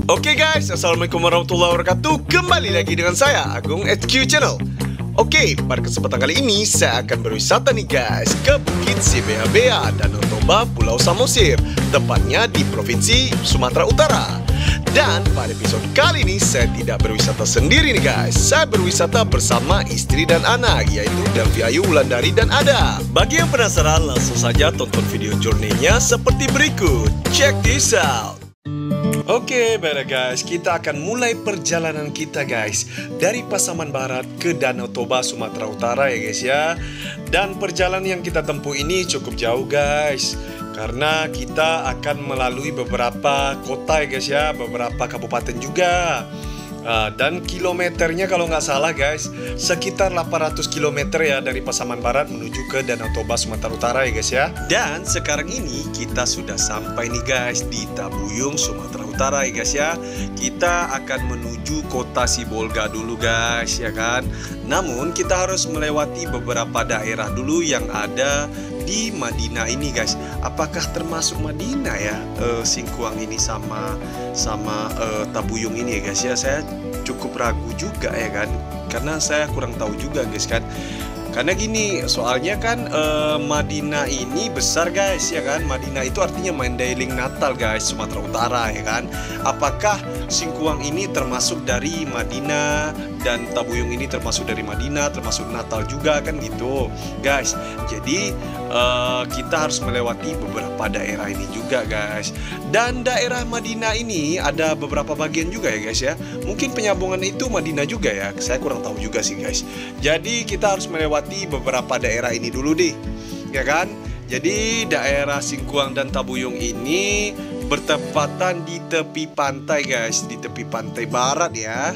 Oke guys, Assalamualaikum warahmatullahi wabarakatuh. Kembali lagi dengan saya, Agung HQ Channel. Oke, pada kesempatan kali ini saya akan berwisata nih guys ke Bukit Sibea-Bea, Danau Toba, Pulau Samosir, tepatnya di Provinsi Sumatera Utara. Dan pada episode kali ini saya tidak berwisata sendiri nih guys. Saya berwisata bersama istri dan anak, yaitu Delvi Ayu, Wulandari, dan Ada. Bagi yang penasaran, langsung saja tonton video journey-nya seperti berikut. Check this out. Oke, baiklah guys, kita akan mulai perjalanan kita guys dari Pasaman Barat ke Danau Toba, Sumatera Utara ya guys ya. Dan perjalanan yang kita tempuh ini cukup jauh guys, karena kita akan melalui beberapa kota ya guys ya, beberapa kabupaten juga. Dan kilometernya kalau nggak salah guys, sekitar 800 km ya dari Pasaman Barat menuju ke Danau Toba, Sumatera Utara ya guys ya. Dan sekarang ini kita sudah sampai nih guys di Tabuyung, Sumatera Utara ya guys ya. Kita akan menuju kota Sibolga dulu guys ya kan. Namun kita harus melewati beberapa daerah dulu yang ada di Madinah ini guys. Apakah termasuk Madinah ya Singkuang ini sama Tabuyung ini ya guys ya. Saya cukup ragu juga ya kan, karena saya kurang tahu juga guys kan. Karena gini, soalnya kan Madinah ini besar guys ya kan. Madinah itu artinya Mandailing Natal guys, Sumatera Utara ya kan. Apakah Singkuang ini termasuk dari Madinah dan Tabuyung ini termasuk dari Madinah, termasuk Natal juga kan gitu guys. Jadi kita harus melewati beberapa daerah ini juga guys. Dan daerah Madinah ini ada beberapa bagian juga ya guys ya. Mungkin penyambungan itu Madinah juga ya, saya kurang tahu juga sih guys. Jadi kita harus melewati beberapa daerah ini dulu deh ya kan. Jadi daerah Singkuang dan Tabuyung ini bertepatan di tepi pantai guys, di tepi pantai barat ya,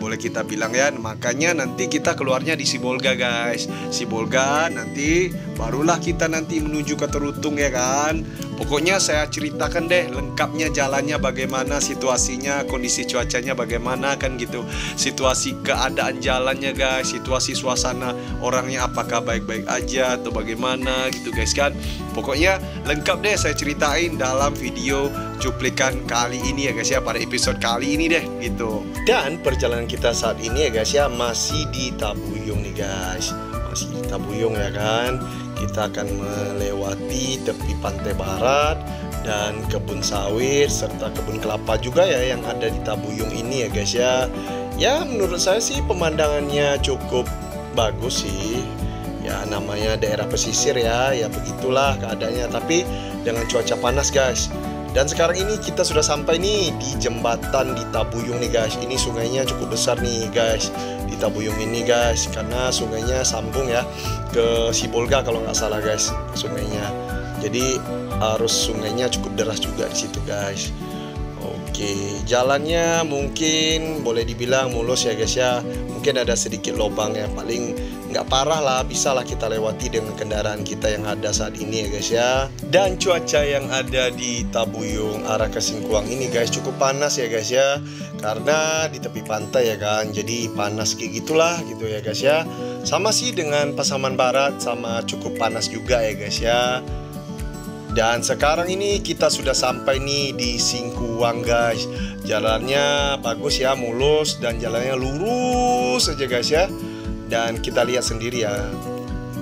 boleh kita bilang ya. Makanya nanti kita keluarnya di Sibolga guys. Sibolga nanti barulah kita nanti menuju ke Terutung ya kan. Pokoknya saya ceritakan deh lengkapnya jalannya bagaimana, situasinya, kondisi cuacanya bagaimana kan gitu. Situasi keadaan jalannya guys, situasi suasana orangnya apakah baik-baik aja atau bagaimana gitu guys kan. Pokoknya lengkap deh saya ceritain dalam video cuplikan kali ini ya guys ya, pada episode kali ini deh gitu. Dan perjalanan kita saat ini ya guys ya masih di Tabuyung nih guys. Masih di Tabuyung ya kan. Kita akan melewati tepi pantai barat dan kebun sawit serta kebun kelapa juga ya yang ada di Tabuyung ini ya guys ya. Ya menurut saya sih pemandangannya cukup bagus sih. Ya namanya daerah pesisir ya, ya begitulah keadaannya. Tapi dengan cuaca panas guys. Dan sekarang ini kita sudah sampai nih di jembatan di Tabuyung nih guys. Ini sungainya cukup besar nih guys di Tabuyung ini guys, karena sungainya sambung ya ke Sibolga kalau nggak salah guys sungainya. Jadi arus sungainya cukup deras juga di situ guys. Oke, jalannya mungkin boleh dibilang mulus ya guys ya. Mungkin ada sedikit lubang ya, paling nggak parah lah, bisa lah kita lewati dengan kendaraan kita yang ada saat ini ya guys ya. Dan cuaca yang ada di Tabuyung arah ke Singkuang ini guys cukup panas ya guys ya, karena di tepi pantai ya kan, jadi panas kayak gitulah gitu ya guys ya. Sama sih dengan Pasaman Barat, sama cukup panas juga ya guys ya. Dan sekarang ini kita sudah sampai nih di Singkuang guys. Jalannya bagus ya, mulus dan jalannya lurus saja guys ya. Dan kita lihat sendiri ya,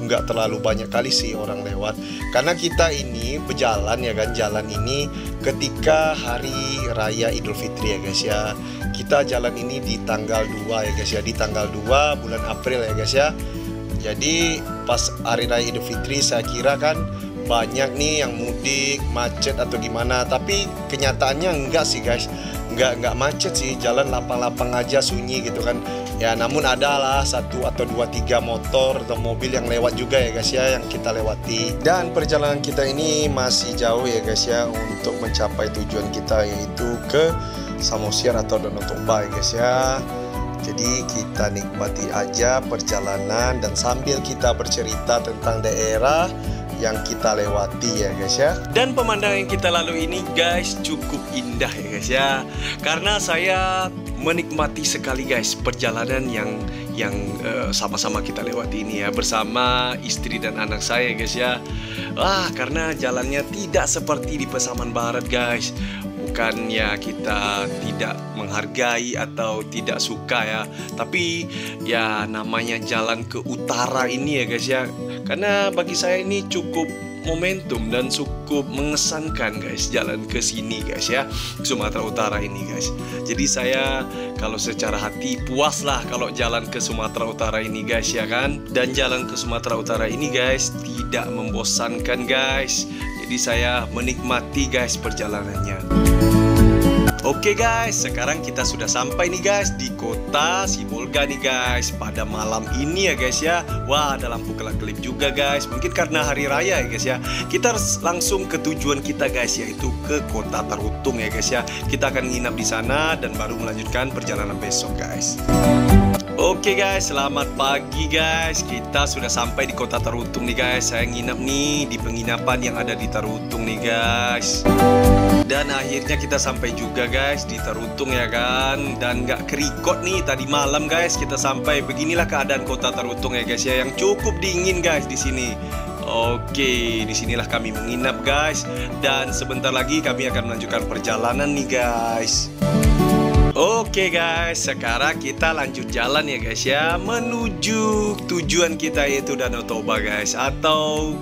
nggak terlalu banyak kali sih orang lewat. Karena kita ini berjalan ya kan, jalan ini ketika hari raya Idul Fitri ya guys ya. Kita jalan ini di tanggal 2 ya guys ya, di tanggal 2 bulan April ya guys ya. Jadi pas hari raya Idul Fitri saya kira kan banyak nih yang mudik, macet atau gimana. Tapi kenyataannya enggak sih guys, enggak macet sih, jalan lapang-lapang aja, sunyi gitu kan. Ya namun adalah 1 atau 2, 3 motor atau mobil yang lewat juga ya guys ya, yang kita lewati. Dan perjalanan kita ini masih jauh ya guys ya untuk mencapai tujuan kita, yaitu ke Samosir atau Danau Toba ya guys ya. Jadi kita nikmati aja perjalanan dan sambil kita bercerita tentang daerah yang kita lewati ya guys ya. Dan pemandangan yang kita lalui ini guys cukup indah ya guys ya, karena saya menikmati sekali guys perjalanan yang sama-sama kita lewati ini ya bersama istri dan anak saya guys ya. Karena jalannya tidak seperti di Pasaman Barat guys. bukan ya kita tidak menghargai atau tidak suka ya, tapi ya namanya jalan ke utara ini ya guys ya, karena bagi saya ini cukup momentum dan cukup mengesankan guys, jalan ke sini guys ya, Sumatera Utara ini guys. Jadi saya kalau secara hati puas lah kalau jalan ke Sumatera Utara ini guys ya kan. Dan jalan ke Sumatera Utara ini guys tidak membosankan guys. Jadi saya menikmati guys perjalanannya. Oke guys, sekarang kita sudah sampai nih guys di kota Sibolga nih guys pada malam ini ya guys ya. Wah, ada lampu kelap-kelip juga guys. Mungkin karena hari raya ya guys ya. Kita harus langsung ke tujuan kita guys, yaitu ke kota Tarutung ya guys ya. Kita akan nginap di sana dan baru melanjutkan perjalanan besok guys. Oke guys, selamat pagi guys. Kita sudah sampai di kota Tarutung nih guys. Saya nginap nih di penginapan yang ada di Tarutung nih guys. Dan akhirnya kita sampai juga guys di Tarutung ya kan. Dan gak kerikot nih tadi malam guys kita sampai. Beginilah keadaan kota Tarutung ya guys ya, yang cukup dingin guys di sini. Oke, disinilah kami menginap guys. Dan sebentar lagi kami akan melanjutkan perjalanan nih guys. Oke guys, sekarang kita lanjut jalan ya guys ya, menuju tujuan kita yaitu Danau Toba guys, atau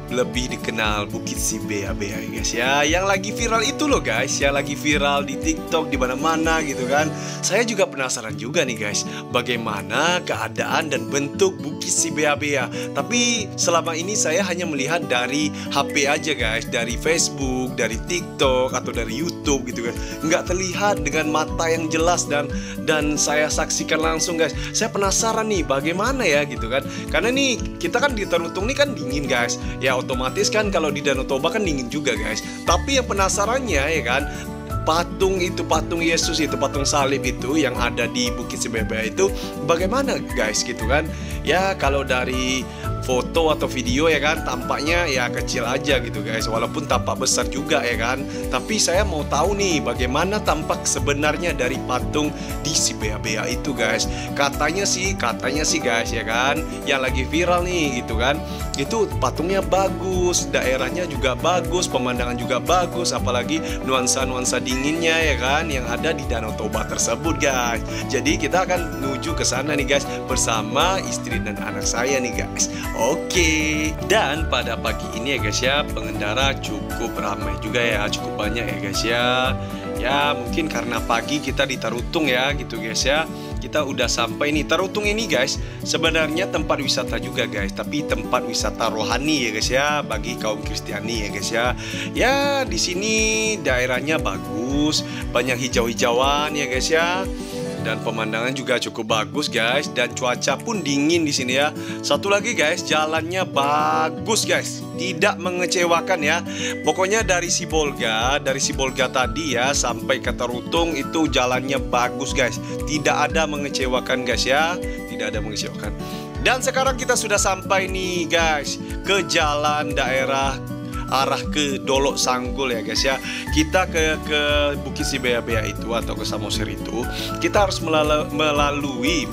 lebih dikenal Bukit Sibea-bea ya guys ya, yang lagi viral itu loh guys, yang lagi viral di TikTok di mana-mana gitu kan. Saya juga penasaran juga nih guys, bagaimana keadaan dan bentuk Bukit Sibea-bea. Tapi selama ini saya hanya melihat dari HP aja guys, dari Facebook, dari TikTok atau dari YouTube gitu guys. Nggak terlihat dengan mata yang jelas dan saya saksikan langsung guys. Saya penasaran nih bagaimana ya gitu kan. Karena nih kita kan di Tarutung nih kan dingin guys. Ya otomatis kan kalau di Danau Toba kan dingin juga guys. Tapi yang penasarannya ya kan, patung Yesus itu, patung salib itu yang ada di Bukit Sibea itu bagaimana guys gitu kan. Ya kalau dari foto atau video ya kan tampaknya ya kecil aja gitu guys, walaupun tampak besar juga ya kan. Tapi saya mau tahu nih bagaimana tampak sebenarnya dari patung di Sibea-bea itu guys. Katanya sih guys ya kan, yang lagi viral nih gitu kan, itu patungnya bagus, daerahnya juga bagus, pemandangan juga bagus, apalagi nuansa-nuansa dinginnya ya kan yang ada di Danau Toba tersebut guys. Jadi kita akan menuju ke sana nih guys bersama istri dan anak saya nih guys. Oke, dan pada pagi ini ya guys ya, pengendara cukup ramai juga ya, cukup banyak ya guys ya. Ya mungkin karena pagi kita di Tarutung ya gitu guys ya. Kita udah sampai nih. Tarutung ini guys sebenarnya tempat wisata juga guys, tapi tempat wisata rohani ya guys ya, bagi kaum Kristiani ya guys ya. Ya di sini daerahnya bagus, banyak hijau-hijauan ya guys ya. Dan pemandangan juga cukup bagus guys, dan cuaca pun dingin di sini ya. Satu lagi guys, jalannya bagus guys, tidak mengecewakan ya. Pokoknya dari Sibolga tadi ya sampai ke Tarutung itu jalannya bagus guys, tidak ada mengecewakan guys ya, tidak ada mengecewakan. Dan sekarang kita sudah sampai nih guys ke jalan daerah arah ke Dolok Sanggul ya guys ya. Kita ke Bukit Sibea-bea itu atau ke Samosir itu kita harus melalui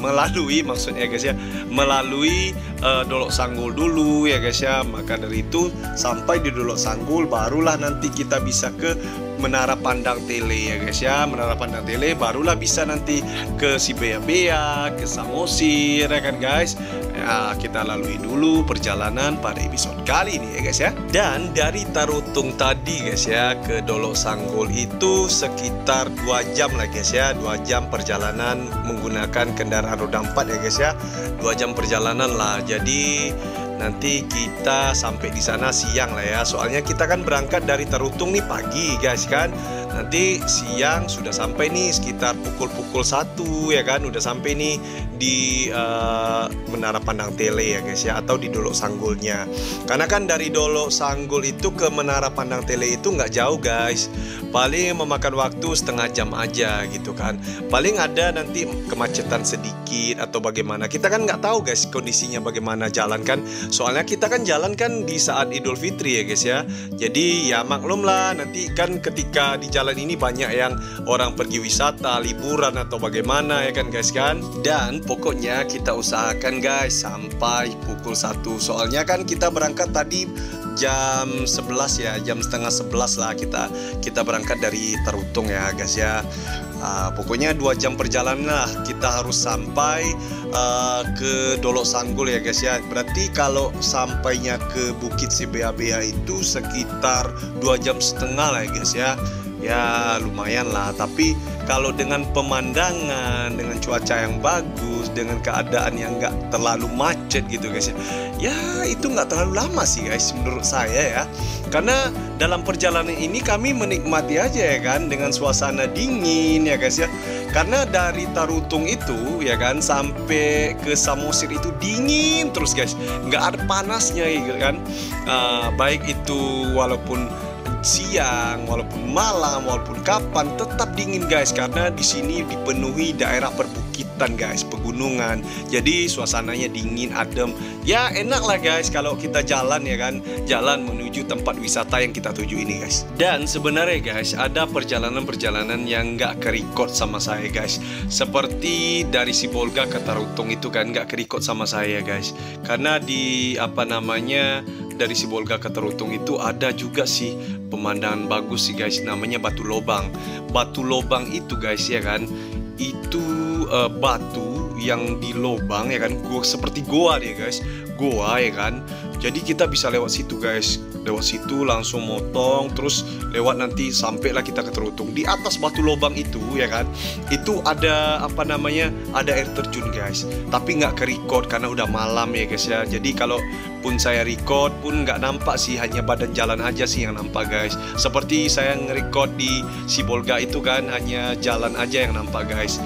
maksudnya guys ya, melalui Dolok Sanggul dulu ya guys ya. Maka dari itu sampai di Dolok Sanggul barulah nanti kita bisa ke Menara Pandang Tele ya guys ya. Menara Pandang Tele barulah bisa nanti ke Sibea-bea, ke Samosir ya kan guys. Ya, kita lalui dulu perjalanan pada episode kali ini ya guys ya. Dan dari Tarutung tadi guys ya ke Dolok Sanggul itu sekitar 2 jam lah guys ya. 2 jam perjalanan menggunakan kendaraan roda 4 ya guys ya. 2 jam perjalanan lah. Jadi nanti kita sampai di sana siang lah ya. Soalnya kita kan berangkat dari Tarutung nih pagi guys kan. Nanti siang sudah sampai nih sekitar pukul 1 ya kan. Udah sampai nih di Menara Pandang Tele ya guys ya, atau di Dolok Sanggulnya. Karena kan dari Dolok Sanggul itu ke Menara Pandang Tele itu nggak jauh guys, paling memakan waktu setengah jam aja gitu kan. Paling ada nanti kemacetan sedikit atau bagaimana, kita kan nggak tahu guys kondisinya bagaimana jalan kan. Soalnya kita kan jalan kan di saat Idul Fitri ya guys ya. Jadi ya maklum lah, nanti kan ketika di jalan ini banyak yang orang pergi wisata, liburan atau bagaimana ya kan guys kan. Dan pokoknya kita usahakan guys sampai pukul 1. Soalnya kan kita berangkat tadi jam 11 ya, jam setengah 11 lah kita berangkat dari Tarutung ya guys ya. Pokoknya 2 jam perjalanan lah kita harus sampai ke Dolok Sanggul ya guys ya. Berarti kalau sampainya ke Bukit Sibeabea itu sekitar 2 jam setengah lah ya guys ya. Ya lumayan lah, tapi kalau dengan pemandangan, dengan cuaca yang bagus, dengan keadaan yang nggak terlalu macet gitu guys ya, itu nggak terlalu lama sih guys menurut saya ya. Karena dalam perjalanan ini kami menikmati aja ya kan, dengan suasana dingin ya guys ya. Karena dari Tarutung itu ya kan sampai ke Samosir itu dingin terus guys, nggak ada panasnya gitu kan. Baik itu walaupun siang, walaupun malam, walaupun kapan tetap dingin guys, karena di sini dipenuhi daerah perbukitan guys, pegunungan. Jadi suasananya dingin, adem. Ya enak lah guys kalau kita jalan ya kan, jalan menuju tempat wisata yang kita tuju ini guys. Dan sebenarnya guys ada perjalanan-perjalanan yang nggak kerekod sama saya guys. Seperti dari Sibolga ke Tarutung itu kan nggak kerekod sama saya guys. Karena di dari Sibolga ke Tarutung itu ada juga sih pemandangan bagus sih guys, namanya Batu Lobang. Batu Lobang itu guys ya kan, itu batu yang di lobang ya kan, seperti goa dia guys, goa ya kan. Jadi kita bisa lewat situ guys, lewat situ langsung motong, terus lewat nanti sampailah kita ke Tarutung. Di atas Batu Lobang itu ya kan, itu ada ada air terjun guys. Tapi nggak kerekod karena udah malam ya guys ya. Jadi kalau pun saya record pun nggak nampak sih, hanya badan jalan aja sih yang nampak guys. Seperti saya nge-record di Sibolga itu kan, hanya jalan aja yang nampak guys.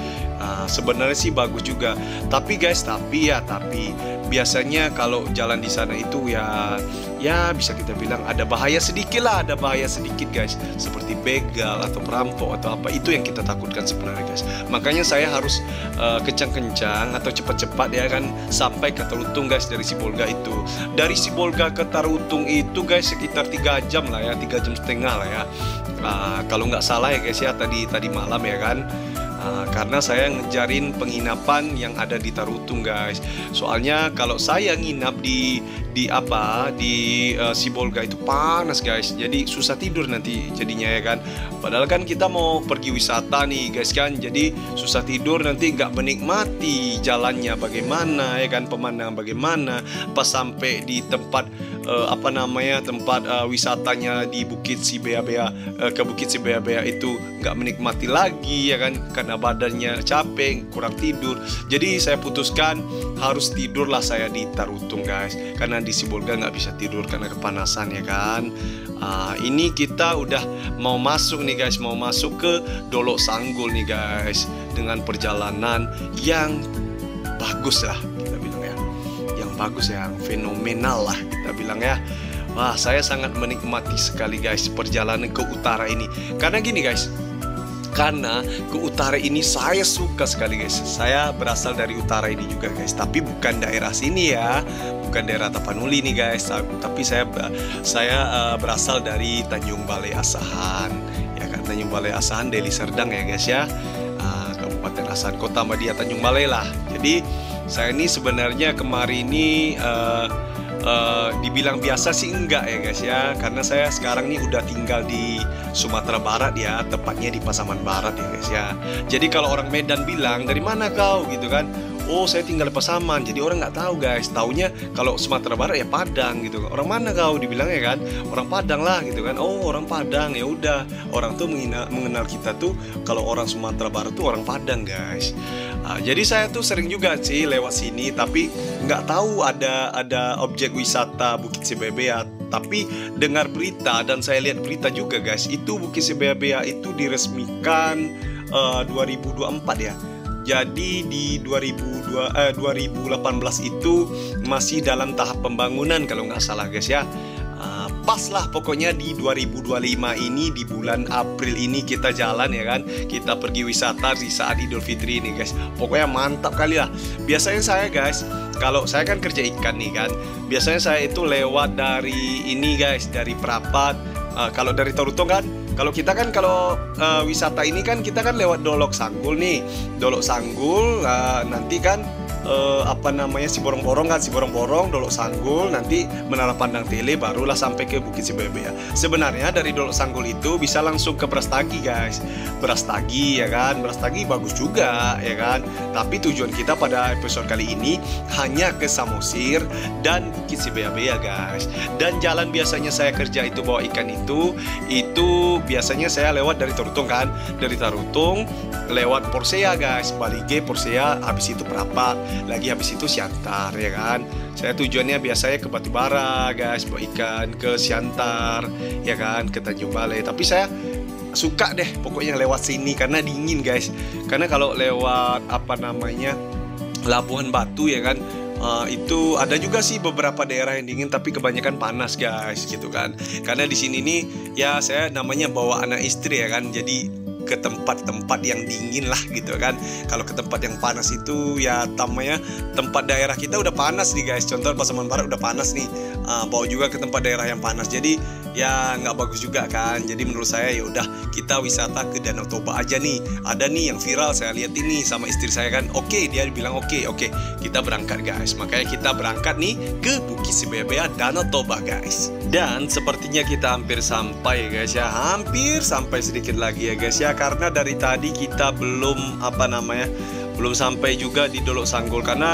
Sebenarnya sih bagus juga, tapi guys, tapi biasanya kalau jalan di sana itu ya bisa kita bilang ada bahaya sedikit lah, ada bahaya sedikit guys, seperti begal atau perampok atau apa, itu yang kita takutkan sebenarnya guys. Makanya saya harus kencang-kencang atau cepat-cepat ya kan sampai ke Tarutung guys. Dari Sibolga itu, dari Sibolga ke Tarutung itu guys sekitar 3 jam lah ya, 3,5 jam lah ya, kalau nggak salah ya guys ya, tadi malam ya kan. Karena saya ngejarin penginapan yang ada di Tarutung guys. Soalnya kalau saya nginap di Sibolga itu panas guys, jadi susah tidur nanti jadinya ya kan. Padahal kan kita mau pergi wisata nih guys kan, jadi susah tidur nanti nggak menikmati jalannya bagaimana ya kan, pemandangan bagaimana. Pas sampai di tempat tempat wisatanya di Bukit Sibeabea, ke Bukit Sibeabea itu nggak menikmati lagi ya kan, karena badannya capek, kurang tidur. Jadi saya putuskan harus tidurlah saya di Tarutung guys, karena di Sibolga nggak bisa tidur karena kepanasan ya kan. Ini kita udah mau masuk nih guys, mau masuk ke Dolok Sanggul nih guys, dengan perjalanan yang bagus lah kita bilang ya, yang bagus ya, yang fenomenal lah kita bilang ya. Wah, saya sangat menikmati sekali guys perjalanan ke utara ini. Karena gini guys, karena ke utara ini saya suka sekali guys. Saya berasal dari utara ini juga guys, tapi bukan daerah sini ya, bukan daerah Tapanuli nih guys, tapi saya berasal dari Tanjung Balai Asahan ya kan, Tanjung Balai Asahan, Deli Serdang ya guys ya, Kabupaten Asahan, Kota Madia Tanjung Balai lah. Jadi saya ini sebenarnya kemarin ini dibilang biasa sih enggak ya guys ya, karena saya sekarang nih udah tinggal di Sumatera Barat ya, tepatnya di Pasaman Barat ya guys ya. Jadi kalau orang Medan bilang dari mana kau gitu kan, oh saya tinggal di Pasaman, jadi orang nggak tahu guys, taunya kalau Sumatera Barat ya Padang gitu. Orang mana kau dibilangnya kan, orang Padang lah gitu kan. Oh orang Padang, ya udah, orang tuh mengenal kita tuh kalau orang Sumatera Barat tuh orang Padang guys. Jadi saya tuh sering juga sih lewat sini, tapi nggak tahu ada objek wisata Bukit Sibeabea. Tapi dengar berita dan saya lihat berita juga guys, itu Bukit Sibeabea itu diresmikan 2024 ya. Jadi di 2018 itu masih dalam tahap pembangunan kalau nggak salah guys ya. Pas lah pokoknya di 2025 ini, di bulan April ini kita jalan ya kan, kita pergi wisata di saat Idul Fitri ini guys. Pokoknya mantap kali lah. Biasanya saya guys, kalau saya kan kerja ikan nih kan, biasanya saya itu lewat dari ini guys, dari Prapat. Kalau dari Tarutung kan, kalau kita kan wisata ini kan kita kan lewat Dolok Sanggul nih, Dolok Sanggul, nanti kan apa namanya, si Borong-Borong kan, si Borong-Borong, Dolok Sanggul, nanti Menara Pandang Tele, barulah sampai ke Bukit Sibaya-Baya. Sebenarnya dari Dolok Sanggul itu bisa langsung ke Brastagi guys. Brastagi ya kan, Brastagi bagus juga ya kan. Tapi tujuan kita pada episode kali ini hanya ke Samosir dan Bukit Sibaya-Baya guys. Dan jalan biasanya saya kerja itu bawa ikan itu biasanya saya lewat dari Tarutung kan, dari Tarutung lewat Porsea guys, Balige, Porsea, habis itu Perapat, lagi habis itu Siantar ya kan. Saya tujuannya biasanya ke Batubara guys, bawa ikan ke Siantar ya kan, ke Tanjung Balai. Tapi saya suka deh pokoknya lewat sini karena dingin guys. Karena kalau lewat apa namanya, Labuhan Batu ya kan, itu ada juga sih beberapa daerah yang dingin, tapi kebanyakan panas guys gitu kan. Karena di sini nih ya saya namanya bawa anak istri ya kan, jadi ke tempat-tempat yang dingin lah gitu kan. Kalau ke tempat yang panas itu ya tamanya tempat daerah kita udah panas nih guys. Contoh Pasaman Barat udah panas nih, bawa juga ke tempat daerah yang panas, jadi ya nggak bagus juga kan. Jadi menurut saya ya udah kita wisata ke Danau Toba aja nih. Ada nih yang viral saya lihat ini sama istri saya kan. Oke, dia bilang oke kita berangkat guys. Makanya kita berangkat nih ke Bukit Sibaya-Baya Danau Toba guys. Dan sepertinya kita hampir sampai guys ya, hampir sampai sedikit lagi ya guys ya. Karena dari tadi kita belum belum sampai juga di Dolok Sanggul, karena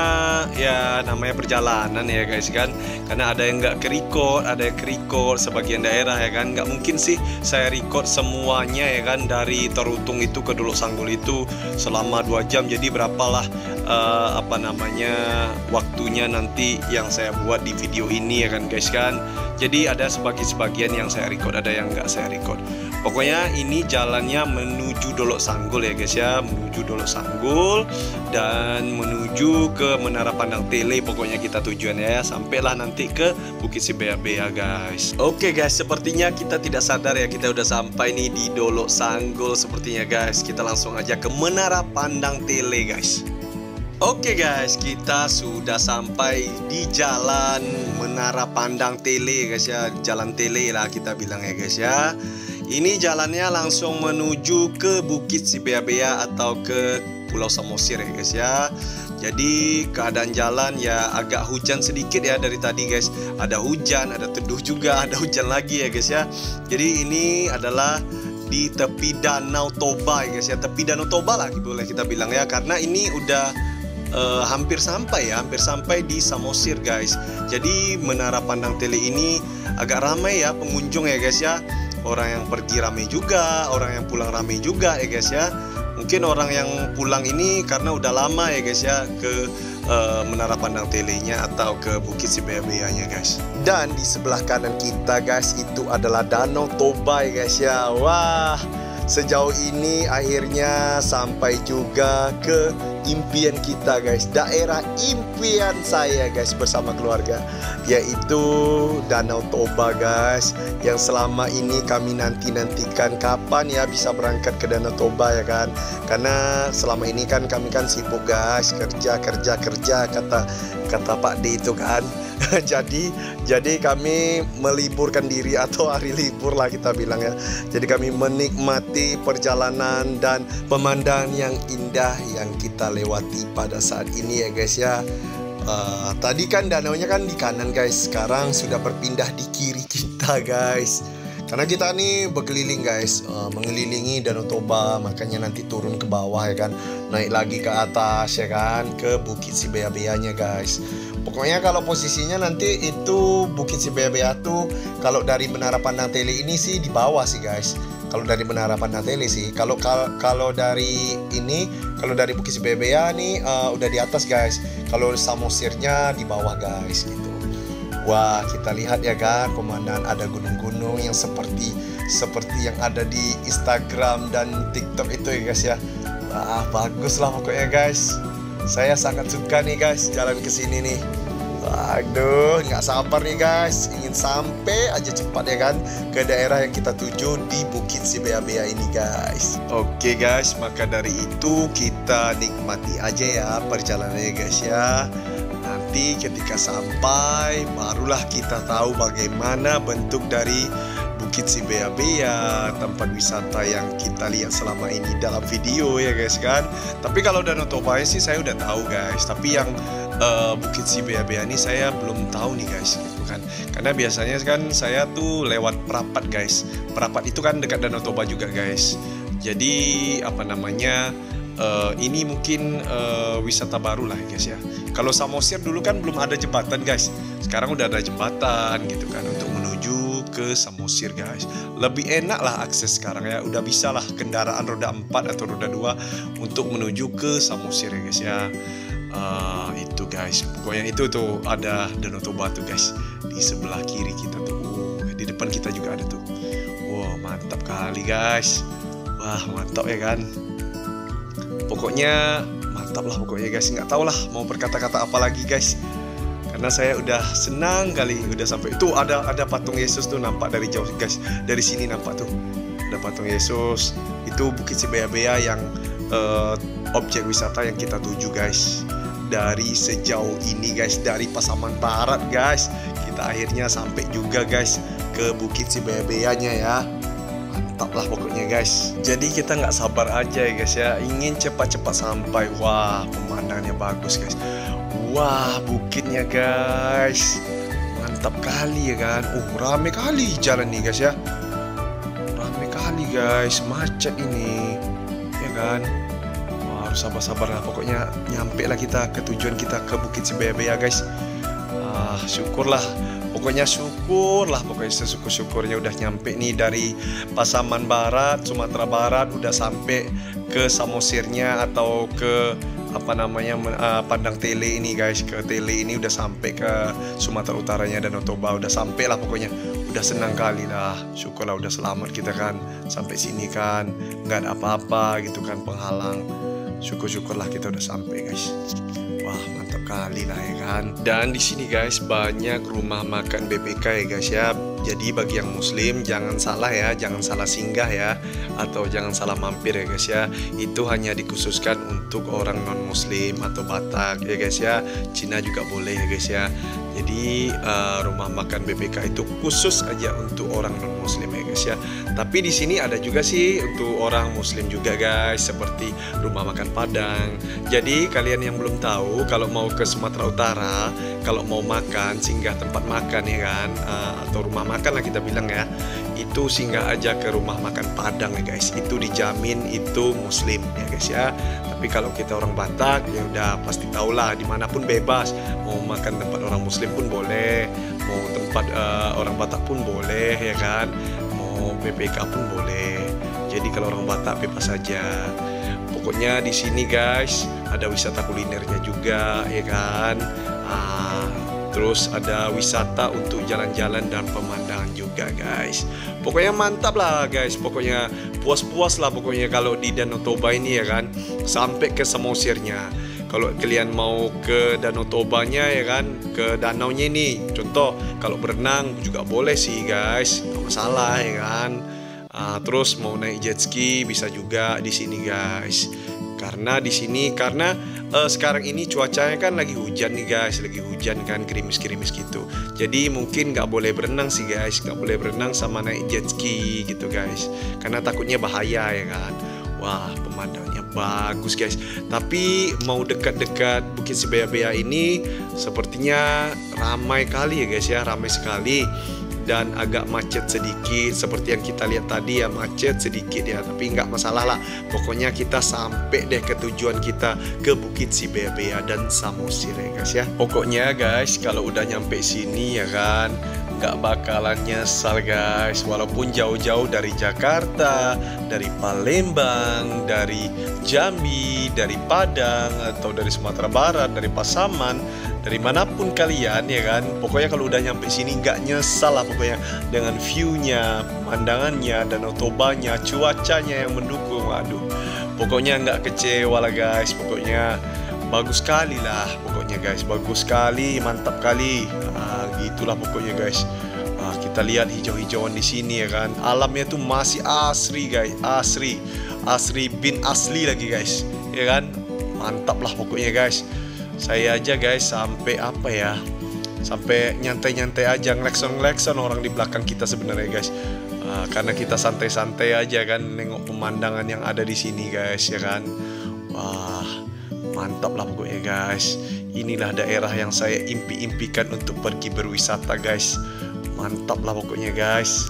ya namanya perjalanan ya guys kan. Karena ada yang nggak ke-record, ada yang ke-record sebagian daerah ya kan. Nggak mungkin sih saya record semuanya ya kan, dari Tarutung itu ke Dolok Sanggul itu selama 2 jam. Jadi berapalah waktunya nanti yang saya buat di video ini ya kan guys kan. Jadi ada sebagian yang saya record, ada yang nggak saya record. Pokoknya ini jalannya menuju Dolok Sanggul ya guys ya, menuju Dolok Sanggul dan menuju ke Menara Pandang Tele. Pokoknya kita tujuannya ya, sampailah nanti ke Bukit Sibaya-Baya guys. Oke guys, sepertinya kita tidak sadar ya, kita udah sampai nih di Dolok Sanggul sepertinya guys. Kita langsung aja ke Menara Pandang Tele guys. Oke guys, kita sudah sampai di jalan Menara Pandang Tele guys ya. Jalan Tele lah kita bilang ya guys ya. Ini jalannya langsung menuju ke Bukit Sibaya-Baya atau ke Pulau Samosir ya guys ya. Jadi keadaan jalan ya agak hujan sedikit ya dari tadi guys. Ada hujan, ada teduh juga, ada hujan lagi ya guys ya. Jadi ini adalah di tepi Danau Toba ya guys ya. Tepi Danau Toba lah boleh kita bilang ya, karena ini udah hampir sampai di Samosir guys. Jadi Menara Pandang Tele ini agak ramai ya pengunjung ya guys ya. Orang yang pergi ramai juga, orang yang pulang ramai juga ya guys ya. Mungkin orang yang pulang ini karena udah lama ya guys ya ke Menara Pandang Telenya atau ke Bukit Sibaya-Bayanya guys. Dan di sebelah kanan kita guys itu adalah Danau Toba ya guys ya. Wah, sejauh ini akhirnya sampai juga ke impian kita guys, daerah impian saya guys bersama keluarga, yaitu Danau Toba guys. Yang selama ini kami nantikan kapan ya bisa berangkat ke Danau Toba ya kan. Karena selama ini kan kami kan sibuk guys, kerja kata Pak D itu kan. Jadi kami meliburkan diri atau hari libur lah kita bilang ya. Jadi kami menikmati perjalanan dan pemandangan yang indah yang kita lewati pada saat ini ya guys ya. Tadi kan danaunya kan di kanan guys, sekarang sudah berpindah di kiri kita guys. Karena kita nih berkeliling guys, mengelilingi Danau Toba, makanya nanti turun ke bawah ya kan, naik lagi ke atas ya kan, ke Bukit Sibaya-Bayanya guys. Pokoknya kalau posisinya nanti itu Bukit Sibaya-Baya tuh kalau dari Menara Pandang Tele ini sih di bawah sih guys. Kalau dari Menara Pandang Tele sih, kalau dari ini, kalau dari Bukit Sibaya-Baya nih udah di atas guys. Kalau Samosirnya di bawah guys gitu. Wah, kita lihat ya kan pemandangan, ada gunung-gunung yang seperti yang ada di Instagram dan TikTok itu ya guys ya. Wah, bagus lah pokoknya guys. Saya sangat suka nih guys jalan ke sini nih. Waduh, nggak sabar nih guys, ingin sampai aja cepat ya kan ke daerah yang kita tuju di Bukit Sibaya-Baya ini guys. Oke guys, maka dari itu kita nikmati aja ya perjalanannya guys ya. Nanti ketika sampai barulah kita tahu bagaimana bentuk dari Bukit Si Bea-Bea, tempat wisata yang kita lihat selama ini dalam video ya guys kan. Tapi kalau Danau Toba sih saya udah tahu guys. Tapi yang Bukit Si Bea-Bea ini saya belum tahu nih guys, gitu kan. Karena biasanya kan saya tuh lewat Perapat guys. Perapat itu kan dekat Danau Toba juga guys. Jadi apa namanya? Ini mungkin wisata baru lah guys ya. Kalau Samosir dulu kan belum ada jembatan guys. Sekarang udah ada jembatan gitu kan untuk menuju ke Samosir guys. Lebih enak lah akses sekarang ya. Udah bisa lah kendaraan roda 4 atau roda 2 untuk menuju ke Samosir ya guys ya. Itu guys. Pokoknya itu tuh ada Danau Toba tuh guys. Di sebelah kiri kita tuh. Di depan kita juga ada tuh. Wow, mantap kali guys. Wah, mantap ya kan. Pokoknya mantap lah pokoknya guys. Nggak tahu lah mau berkata-kata apa lagi guys. Karena saya udah senang kali udah sampai. Itu ada patung Yesus tuh nampak dari jauh guys. Dari sini nampak tuh. Ada patung Yesus. Itu Bukit Si Bea-Bea yang objek wisata yang kita tuju guys. Dari sejauh ini guys, dari Pasaman Barat guys, kita akhirnya sampai juga guys ke Bukit Si Bea-Beanya ya. Mantap lah pokoknya guys. Jadi kita nggak sabar aja ya guys ya, ingin cepat-cepat sampai. Wah, pemandangannya bagus guys. Wah, bukitnya guys, mantap kali ya kan. Rame kali jalan nih guys ya. Rame kali guys, macet ini ya kan. Wah, harus sabar-sabar lah pokoknya. Nyampe lah kita ke tujuan kita, ke Bukit Si Bea-Bea guys. Syukurlah. Pokoknya syukurlah, pokoknya sesyukur-syukurnya udah nyampe nih dari Pasaman Barat, Sumatera Barat, udah sampai ke Samosirnya atau ke apa namanya Pandang Tele ini guys. Ke Tele ini udah sampai ke Sumatera Utaranya Danau Toba, udah sampai lah pokoknya. Udah senang kali lah, syukurlah udah selamat kita kan sampai sini kan, nggak ada apa-apa gitu kan penghalang. Syukur-syukurlah kita udah sampai guys. Wah, mantap kali lah ya kan. Dan di sini guys banyak rumah makan BPK ya guys ya. Jadi bagi yang muslim jangan salah ya, jangan salah singgah ya, atau jangan salah mampir ya guys ya. Itu hanya dikhususkan untuk orang non muslim atau Batak ya guys ya. Cina juga boleh ya guys ya. Jadi rumah makan BPK itu khusus aja untuk orang non muslim ya guys ya. Tapi di sini ada juga sih untuk orang muslim juga guys, seperti rumah makan Padang. Jadi kalian yang belum tahu, kalau mau ke Sumatera Utara, kalau mau makan singgah tempat makan ya kan, atau rumah makan lah kita bilang ya, itu singgah aja ke rumah makan Padang ya guys. Itu dijamin itu muslim ya guys ya. Tapi kalau kita orang Batak ya udah pasti tahulah, dimanapun bebas. Mau makan tempat orang muslim pun boleh, mau tempat orang Batak pun boleh ya kan, mau BPK pun boleh. Jadi kalau orang Batak bebas saja. Pokoknya di sini guys ada wisata kulinernya juga ya kan. Terus ada wisata untuk jalan-jalan dan pemandangan juga guys. Pokoknya mantap lah guys. Pokoknya puas-puas lah pokoknya kalau di Danau Toba ini ya kan. Sampai ke Samosirnya. Kalau kalian mau ke Danau Tobanya ya kan, ke danaunya ini, contoh kalau berenang juga boleh sih guys, nggak masalah ya kan. Terus mau naik jet ski bisa juga di sini guys. Karena di sini sekarang ini cuacanya kan lagi hujan nih guys, lagi hujan kan, gerimis-gerimis gitu. Jadi mungkin nggak boleh berenang sih guys, nggak boleh berenang sama naik jet ski gitu guys, karena takutnya bahaya ya kan. Wah, pemandangannya bagus guys. Tapi mau dekat-dekat Bukit Si Bea-Bea ini sepertinya ramai kali ya guys ya, ramai sekali. Dan agak macet sedikit, seperti yang kita lihat tadi ya, macet sedikit ya, tapi nggak masalah lah. Pokoknya kita sampai deh ke tujuan kita, ke Bukit Si Bea-Bea dan Samosir ya guys ya. Pokoknya guys kalau udah nyampe sini ya kan, nggak bakalan nyesal guys. Walaupun jauh-jauh dari Jakarta, dari Palembang, dari Jambi, dari Padang, atau dari Sumatera Barat, dari Pasaman, dari manapun kalian ya kan, pokoknya kalau udah nyampe sini nggak nyesal lah pokoknya, dengan view-nya, pemandangannya, Danau Tobanya, cuacanya yang mendukung. Aduh, pokoknya nggak kecewa lah guys. Pokoknya bagus sekali lah pokoknya guys, bagus sekali, mantap kali. Gitulah pokoknya guys. Kita lihat hijau-hijauan di sini ya kan, alamnya tuh masih asri guys, asri bin asli lagi guys ya kan. Mantap lah pokoknya guys. Saya aja guys sampai apa ya, sampai nyantai-nyantai aja, ngelekson orang di belakang kita sebenarnya guys. Karena kita santai-santai aja kan nengok pemandangan yang ada di sini guys, ya kan. Wah, mantap lah pokoknya guys. Inilah daerah yang saya impi-impikan untuk pergi berwisata guys. Mantap lah pokoknya guys.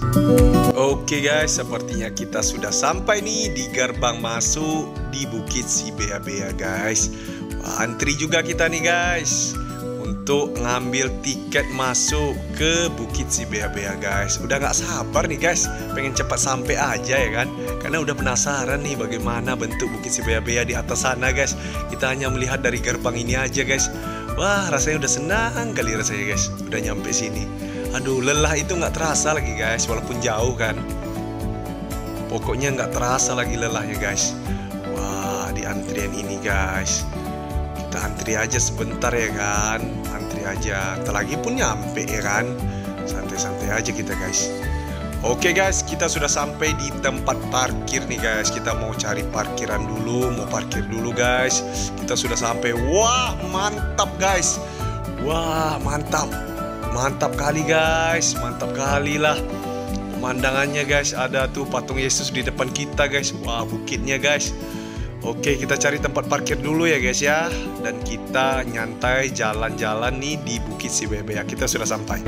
Oke guys, sepertinya kita sudah sampai nih di gerbang masuk di Bukit Sibea-bea guys. Wah, antri juga kita nih guys untuk ngambil tiket masuk ke Bukit Sibea-bea guys. Udah gak sabar nih guys, pengen cepat sampai aja ya kan. Karena udah penasaran nih bagaimana bentuk Bukit Sibea-bea di atas sana guys. Kita hanya melihat dari gerbang ini aja guys. Wah, rasanya udah senang kali rasanya guys, udah nyampe sini. Aduh, lelah itu nggak terasa lagi guys, walaupun jauh kan. Pokoknya nggak terasa lagi lelahnya guys. Wah, di antrian ini guys. Kita antri aja sebentar ya kan. Antri aja, ntar lagi pun nyampe ya kan. Santai-santai aja kita guys. Oke guys, kita sudah sampai di tempat parkir nih guys. Kita mau cari parkiran dulu, mau parkir dulu guys. Kita sudah sampai. Wah, mantap guys. Wah, mantap. Mantap kali guys, mantap kali lah pemandangannya guys. Ada tuh patung Yesus di depan kita guys. Wah, bukitnya guys. Oke, kita cari tempat parkir dulu ya guys ya. Dan kita nyantai jalan-jalan nih di Bukit Sibea-bea. Kita sudah sampai.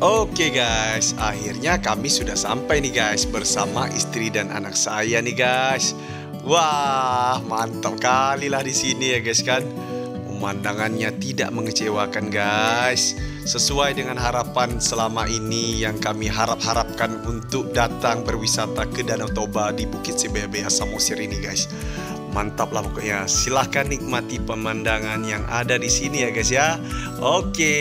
Oke guys, akhirnya kami sudah sampai nih guys bersama istri dan anak saya nih guys. Wah, mantap kali lah di sini ya guys kan. Pemandangannya tidak mengecewakan guys. Sesuai dengan harapan selama ini yang kami harapkan untuk datang berwisata ke Danau Toba di Bukit Sibea-bea Samosir ini guys. Mantap lah pokoknya. Silahkan nikmati pemandangan yang ada di sini ya guys ya. Oke.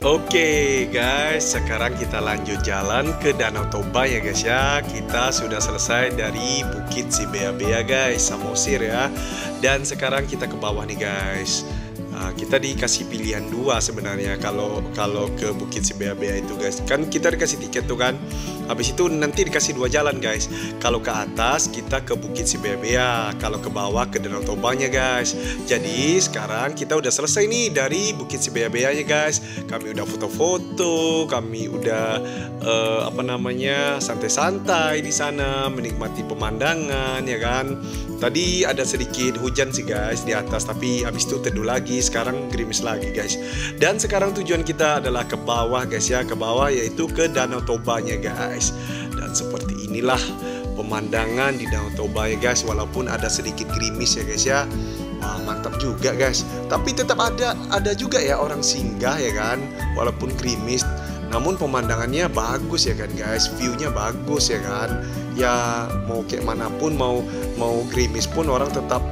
Oke guys, sekarang kita lanjut jalan ke Danau Toba ya guys ya. Kita sudah selesai dari Bukit Sibea-bea guys, Samosir ya. Dan sekarang kita ke bawah nih guys. Kita dikasih pilihan dua sebenarnya kalau ke Bukit Sibea-bea itu guys. Kan kita dikasih tiket tuh kan. Habis itu nanti dikasih dua jalan guys. Kalau ke atas kita ke Bukit Sibea-bea, kalau ke bawah ke Danau Tobanya guys. Jadi sekarang kita udah selesai nih dari Bukit Sibea-beanya guys. Kami udah foto-foto, kami udah santai-santai di sana, menikmati pemandangan ya kan. Tadi ada sedikit hujan sih guys di atas, tapi habis itu teduh lagi sekarang gerimis lagi guys. Dan sekarang tujuan kita adalah ke bawah guys ya, ke bawah yaitu ke Danau Tobanya guys. Dan seperti inilah pemandangan di Danau Toba ya guys, walaupun ada sedikit gerimis ya guys ya. Wah, mantap juga guys. Tapi tetap ada juga ya orang singgah ya kan, walaupun gerimis. Namun pemandangannya bagus ya kan guys, view-nya bagus ya kan. Ya mau kayak manapun, mau gerimis pun orang tetap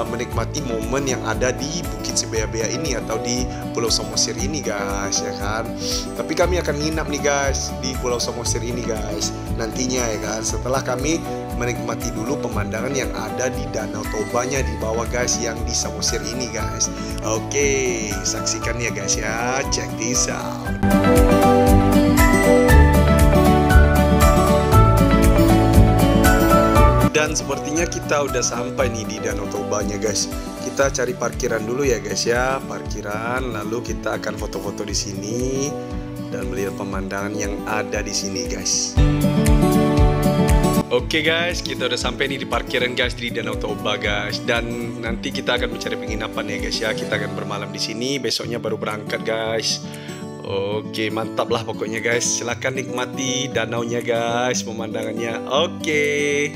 menikmati momen yang ada di Bukit Sibaya-baya ini atau di Pulau Samosir ini guys ya kan. Tapi kami akan nginap nih guys di Pulau Samosir ini guys nantinya ya kan, setelah kami menikmati dulu pemandangan yang ada di Danau Tobanya di bawah guys, yang di Samosir ini guys. Oke, saksikan ya guys ya, check this out. Dan sepertinya kita udah sampai nih di Danau Tobanya guys. Kita cari parkiran dulu ya guys ya, parkiran. Lalu kita akan foto-foto di sini dan melihat pemandangan yang ada di sini guys. Oke guys, kita udah sampai nih di parkiran guys di Danau Toba guys. Dan nanti kita akan mencari penginapan ya guys ya. Kita akan bermalam di sini, besoknya baru berangkat guys. Oke, mantap lah pokoknya guys. Silahkan nikmati danaunya guys, pemandangannya. Oke.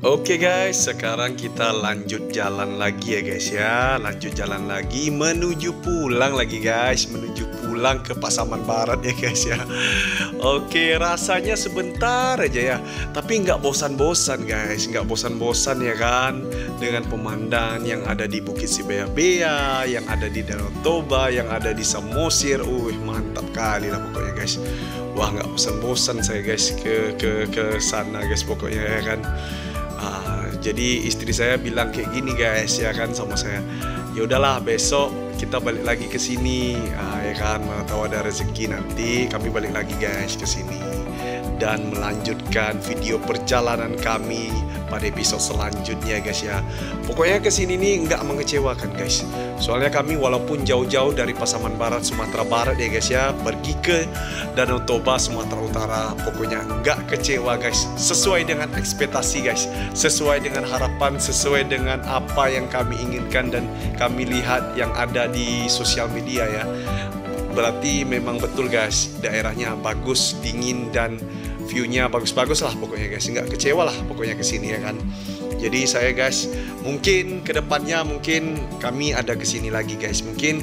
Oke guys, sekarang kita lanjut jalan lagi ya guys ya. Lanjut jalan lagi menuju pulang lagi guys, menuju pulang ke Pasaman Barat ya guys ya. Oke, rasanya sebentar aja ya, tapi nggak bosan-bosan guys, nggak bosan-bosan ya kan. Dengan pemandangan yang ada di Bukit Sibaya-baya, yang ada di Danau Toba, yang ada di Samosir. Mantap kali lah pokoknya guys. Wah, nggak bosan-bosan saya guys ke sana guys pokoknya ya kan. Jadi istri saya bilang kayak gini guys ya kan sama saya, ya udahlah besok kita balik lagi ke sini, ya kan, mana tahu ada rezeki nanti kami balik lagi guys ke sini dan melanjutkan video perjalanan kami pada episode selanjutnya guys ya. Pokoknya kesini nih nggak mengecewakan guys, soalnya kami walaupun jauh-jauh dari Pasaman Barat Sumatera Barat ya guys ya, pergi ke Danau Toba Sumatera Utara, pokoknya nggak kecewa guys, sesuai dengan ekspektasi guys, sesuai dengan harapan, sesuai dengan apa yang kami inginkan dan kami lihat yang ada di sosial media ya. Berarti memang betul guys, daerahnya bagus, dingin, dan view-nya bagus-bagus lah pokoknya guys. Nggak kecewa lah pokoknya kesini ya kan. Jadi saya guys, mungkin kedepannya mungkin kami ada kesini lagi guys. Mungkin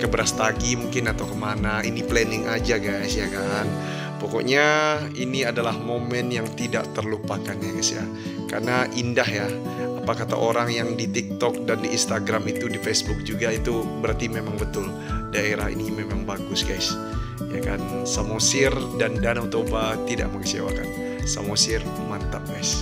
ke Brastagi mungkin atau kemana. Ini planning aja guys ya kan. Pokoknya ini adalah momen yang tidak terlupakan ya guys ya. Karena indah ya. Apa kata orang yang di TikTok dan di Instagram itu, di Facebook juga, itu berarti memang betul daerah ini memang bagus guys ya kan. Samosir dan Danau Toba tidak mengecewakan. Samosir mantap guys.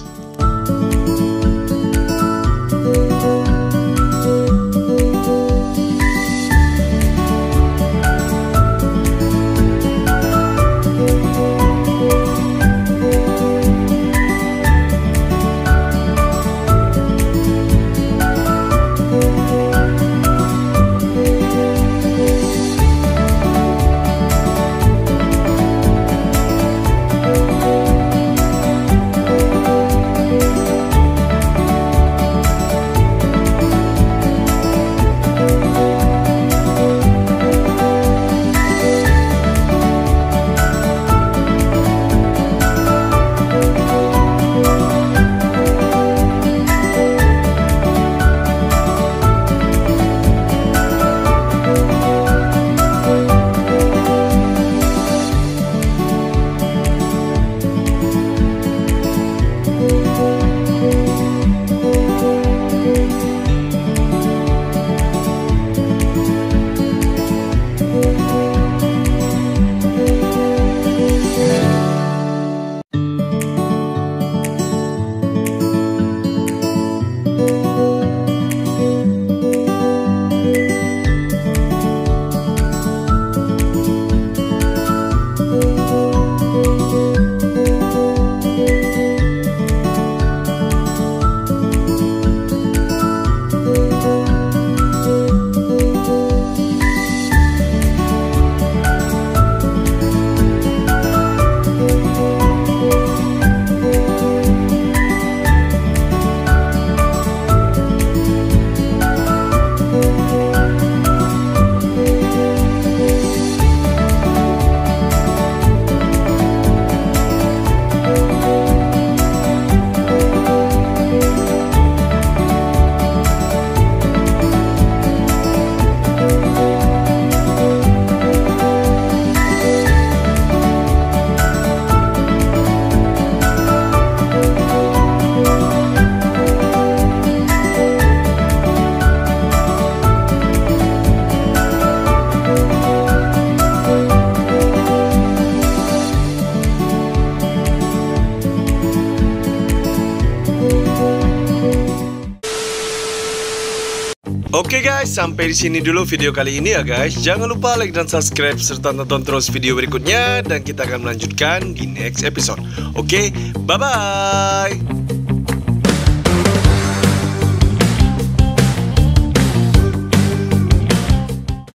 Oke guys, sampai di sini dulu video kali ini ya guys. Jangan lupa like dan subscribe serta tonton terus video berikutnya dan kita akan melanjutkan di next episode. Oke, bye bye.